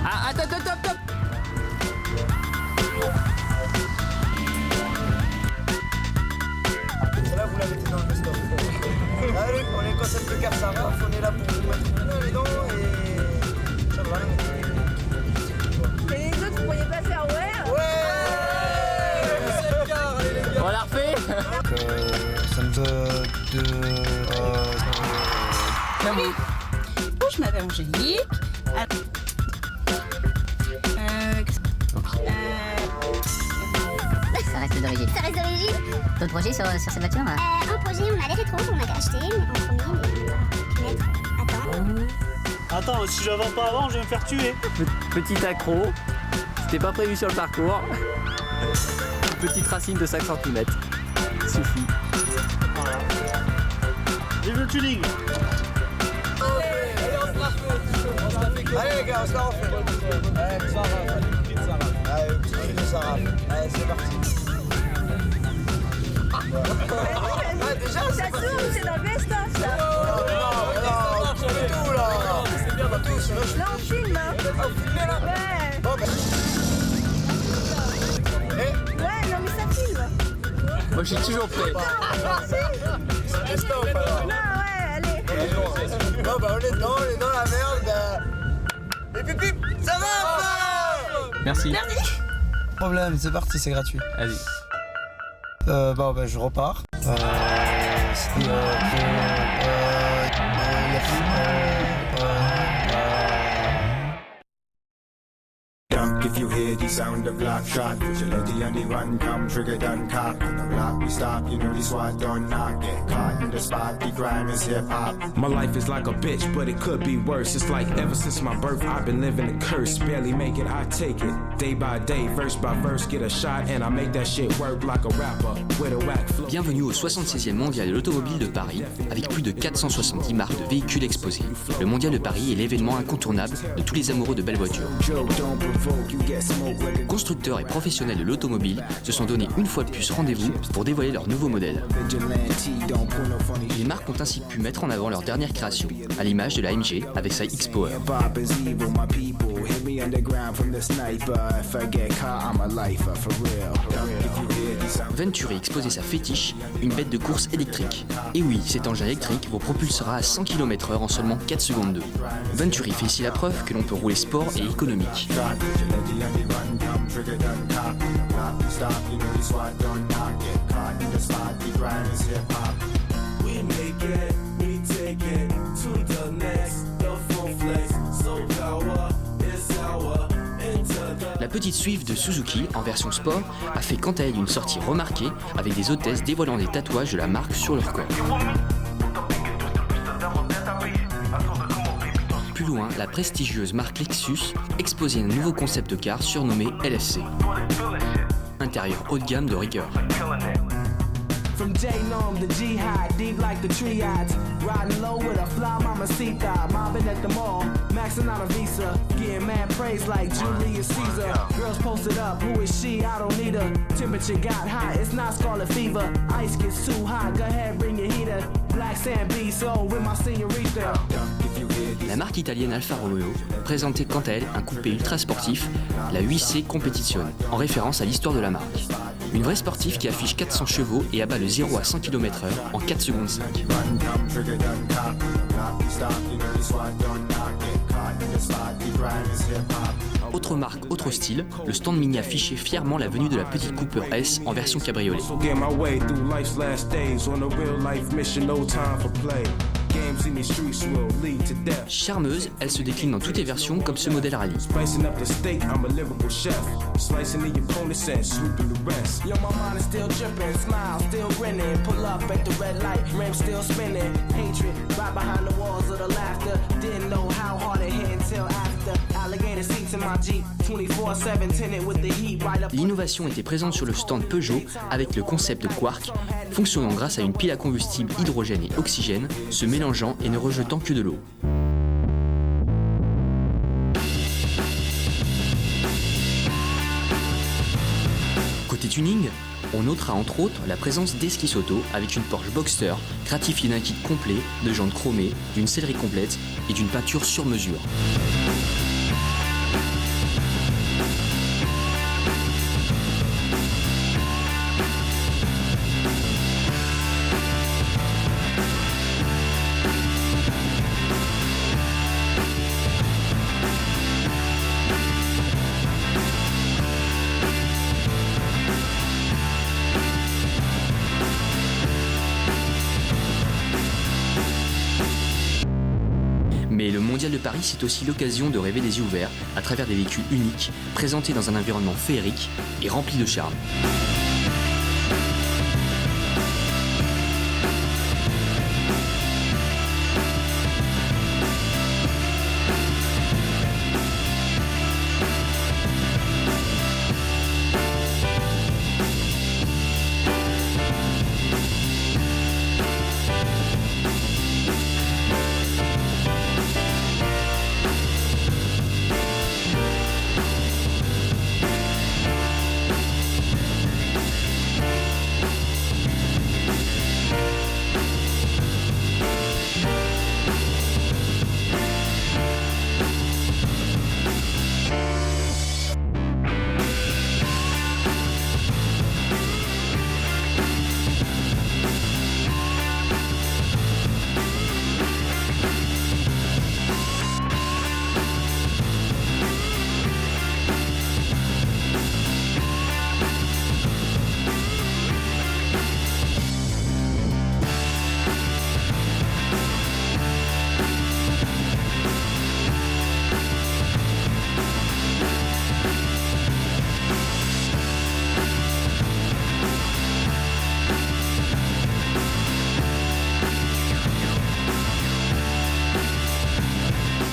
Ah, attends. Là, vous l'avez dans le best-of. Allez, on est concept de car Saraf, on est là pour vous mettre tout dans les dents et ça va. Et les autres, vous pourriez pas faire ouais? On l'a refait. Ça me Je m'appelle Angélique. Ça reste d'origine. Ça reste d'origine. D'autres projets sur cette voiture? Un projet, on a les rétros qu'on a acheté, mais en premier, mettre. Attends, si je la vends pas avant, je vais me faire tuer. Petit accro, c'était pas prévu sur le parcours. Une petite racine de 5 cm. Suffit. Voilà. Vive le tuning. Allez les gars, on se la refait. Allez, Saraf, petite Saraf. Allez, petit cri de Saraf. Allez, c'est parti. Déjà, ça tourne, c'est dans le best-of ça. Non, on fait tout là. C'est bien dans tout. Là on filme hein. On filme là. Ouais. Bon ben. Ouais, non mais ça filme. Moi je suis toujours prêt. C'est best-of alors. Non ouais, allez. Non bah on est dans la merde. Et pip, ça va. Merci. Problème, c'est parti, c'est gratuit. Allez. Bah je repars. If you hear the sound of lock shot, vigilante on the run, come trigger done cock. On the block we stop, you know the SWAT don't knock. Get caught in the spot, the crime is hip hop. My life is like a bitch, but it could be worse. It's like ever since my birth, I've been living a curse. Barely make it, I take it. Day by day, verse by verse, get a shot, and I make that shit work like a rapper with a whack flow. Bienvenue au 76e Mondial de l'Automobile de Paris, avec plus de 470 marques de véhicules exposés. Le Mondial de Paris est l'événement incontournable de tous les amoureux de belles voitures. Constructeurs et professionnels de l'automobile se sont donné une fois de plus rendez-vous pour dévoiler leurs nouveaux modèles. Les marques ont ainsi pu mettre en avant leur dernière création, à l'image de la MG avec sa X-Power. Venturi exposait sa fétiche, une bête de course électrique. Et oui, cet engin électrique vous propulsera à 100 km/h en seulement 4 secondes 2. Venturi fait ici la preuve que l'on peut rouler sport et économique. La petite Swift de Suzuki, en version sport, a fait quant à elle une sortie remarquée avec des hôtesses dévoilant des tatouages de la marque sur leur corps. Plus loin, la prestigieuse marque Lexus exposait un nouveau concept car surnommé LFC. Intérieur haut de gamme de rigueur. From J-Nom to Jihad, deep like the triads. Riding low with a fly mamacita. Mobbing at the mall, maxing out a visa. Getting mad praise like Julius Caesar. Girls posted up, who is she? I don't need her. Temperature got hot, it's not scarlet fever. Ice gets too hot, go ahead, bring your heater. Black sand beast, so with my señorita. La marque italienne Alfa Romeo présentait quant à elle un coupé ultra sportif, la 8C Competizione, en référence à l'histoire de la marque. Une vraie sportive qui affiche 400 chevaux et abat le 0 à 100 km/h en 4 secondes 5. Autre marque, autre style, le stand mini affichait fièrement la venue de la petite Cooper S en version cabriolet. Charmeuse, elle se décline dans toutes les versions comme ce modèle rallye. L'innovation était présente sur le stand Peugeot avec le concept de Quark, fonctionnant grâce à une pile à combustible hydrogène et oxygène, se mélangeant et ne rejetant que de l'eau. Côté tuning, on notera entre autres la présence d'Esquisse Auto avec une Porsche Boxster gratifiée d'un kit complet de jantes chromées, d'une sellerie complète et d'une peinture sur mesure. Mais le Mondial de Paris, c'est aussi l'occasion de rêver les yeux ouverts à travers des véhicules uniques, présentés dans un environnement féerique et rempli de charme.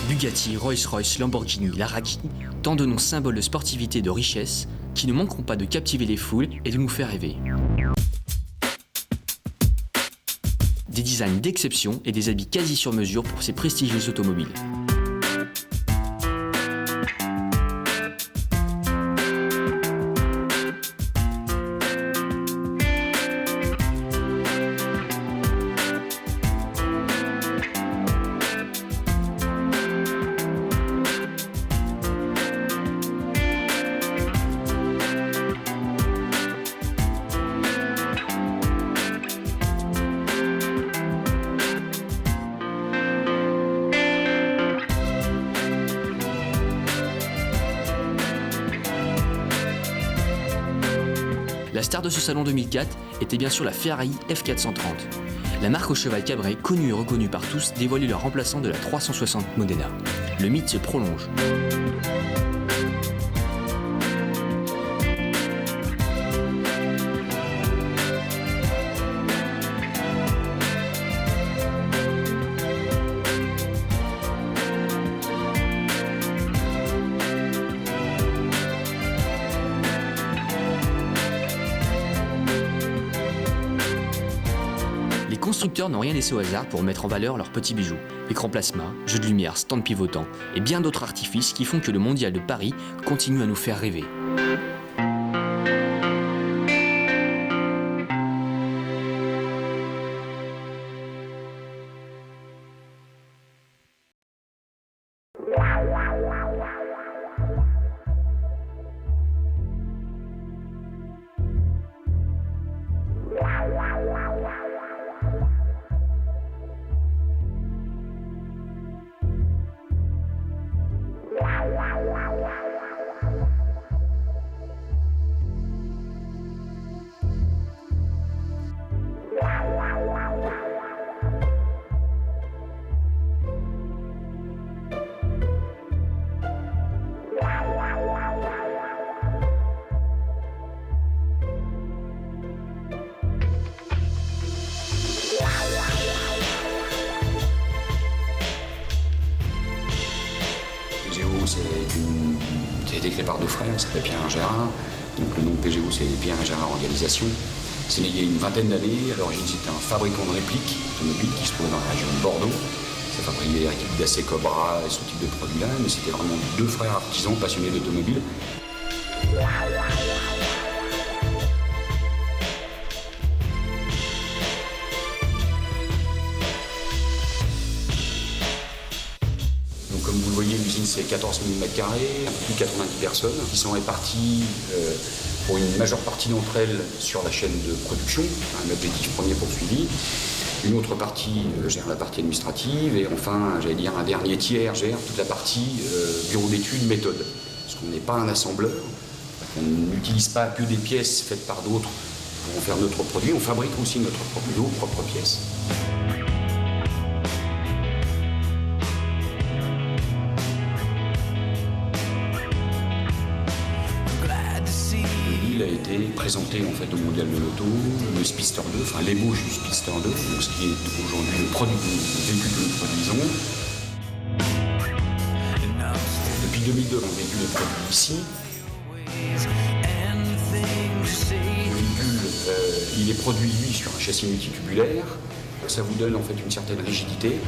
Bugatti, Rolls-Royce, Lamborghini, Laraki, tant de noms symboles de sportivité et de richesse qui ne manqueront pas de captiver les foules et de nous faire rêver. Des designs d'exception et des habits quasi sur mesure pour ces prestigieuses automobiles. La star de ce salon 2004 était bien sûr la Ferrari F430. La marque au cheval cabré, connue et reconnue par tous, dévoilait le remplaçant de la 360 Modena. Le mythe se prolonge. Les constructeurs n'ont rien laissé au hasard pour mettre en valeur leurs petits bijoux. Écran plasma, jeux de lumière, stand pivotant et bien d'autres artifices qui font que le Mondial de Paris continue à nous faire rêver. C'est été créé par deux frères, ça s'appelle Pierre et Gérard. Donc le nom de PGO, c'est Pierre et Gérard Organisation. C'est né il y a une vingtaine d'années. À l'origine, c'était un fabricant de répliques automobiles qui se trouvait dans la région de Bordeaux. Ça fabriquait des répliques d'AC Cobra et ce type de produits-là, mais c'était vraiment deux frères artisans passionnés d'automobile. c'est 14 000 m², un peu plus de 90 personnes, qui sont réparties pour une majeure partie d'entre elles sur la chaîne de production, un objectif premier poursuivi. Une autre partie gère la partie administrative et enfin, j'allais dire, un dernier tiers gère toute la partie bureau d'études, méthode. Parce qu'on n'est pas un assembleur, on n'utilise pas que des pièces faites par d'autres pour en faire notre produit, on fabrique aussi nos propres pièces. Il a été présenté en fait au Mondial de l'Auto, le Speedster 2, enfin l'ébauche du Speedster 2, donc ce qui est aujourd'hui le véhicule que nous produisons. Depuis 2002, le véhicule est produit ici. Le véhicule, il est produit lui sur un châssis multitubulaire. Ça vous donne en fait une certaine rigidité,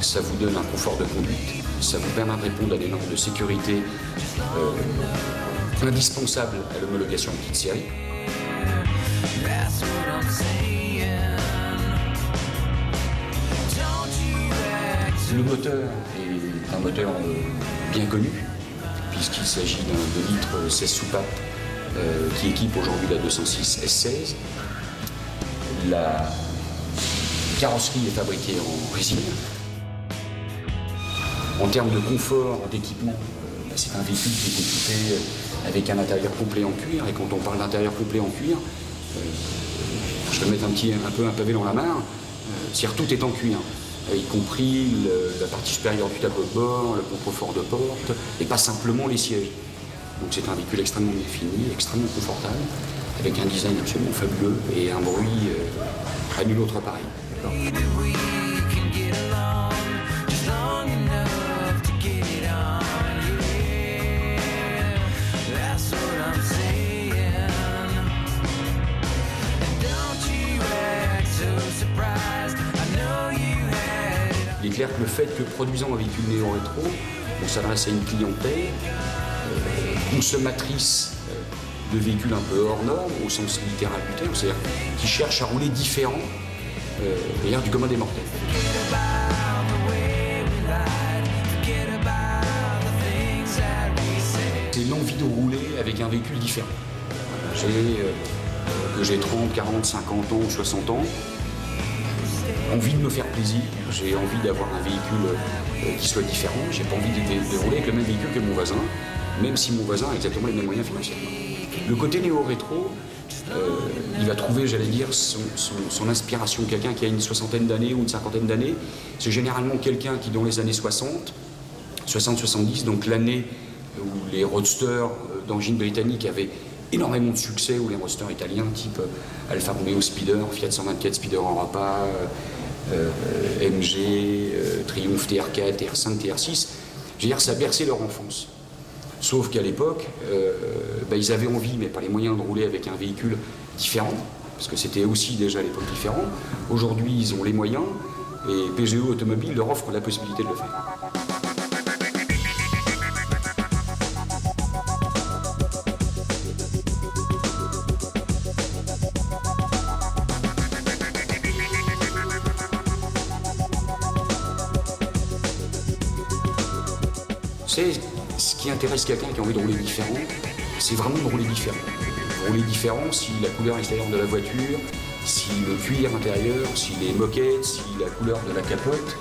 ça vous donne un confort de conduite, ça vous permet de répondre à des normes de sécurité indispensable à l'homologation en petite série. Le moteur est un moteur bien connu, puisqu'il s'agit d'un 2 litres 16 soupapes qui équipe aujourd'hui la 206 S16. La carrosserie est fabriquée en résine. En termes de confort, d'équipement, c'est un véhicule qui est équipé avec un intérieur complet en cuir, et quand on parle d'intérieur complet en cuir, je vais mettre un peu un pavé dans la mare, c'est-à-dire tout est en cuir, y compris la partie supérieure du tableau de bord, le contrefort de porte, et pas simplement les sièges. Donc c'est un véhicule extrêmement bien fini, extrêmement confortable, avec un design absolument fabuleux et un bruit à nul autre pareil. Il est clair que le fait que produisant un véhicule néo-rétro, on s'adresse à une clientèle consommatrice de véhicules un peu hors normes, au sens littéral du terme, c'est-à-dire qui cherche à rouler différent du commun des mortels. C'est l'envie de rouler avec un véhicule différent. Que j'ai 30, 40, 50 ans, 60 ans, envie de me faire plaisir, j'ai envie d'avoir un véhicule qui soit différent, j'ai pas envie de rouler avec le même véhicule que mon voisin, même si mon voisin a exactement les mêmes moyens financiers. Le côté néo-rétro, il va trouver, j'allais dire, son inspiration. Quelqu'un qui a une soixantaine d'années ou une cinquantaine d'années, c'est généralement quelqu'un qui, dans les années 60-70, donc l'année où les roadsters d'origine britannique avaient énormément de succès, où les roadsters italiens type Alfa Romeo Speeder, Fiat 124 Speeder Europa, MG, Triumph TR4, TR5, TR6, je veux dire, ça a bercé leur enfance. Sauf qu'à l'époque, ils avaient envie, mais pas les moyens de rouler avec un véhicule différent, parce que c'était aussi déjà à l'époque différent. Aujourd'hui, ils ont les moyens, et PGE Automobile leur offre la possibilité de le faire. Ce qui intéresse quelqu'un qui a envie de rouler différent, c'est vraiment de rouler différent. Rouler différent si la couleur extérieure de la voiture, si le cuir intérieur, si les moquettes, si la couleur de la capote,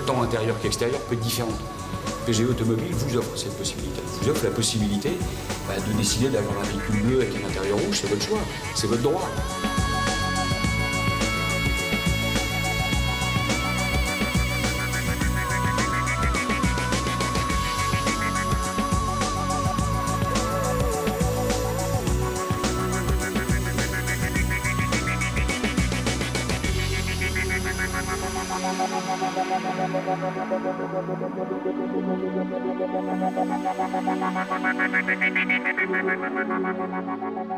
tant intérieur qu'extérieur, peut être différente. PGE Automobile vous offre cette possibilité. Vous offre la possibilité de décider d'avoir un véhicule bleu avec un intérieur rouge, c'est votre choix, c'est votre droit. Thank you.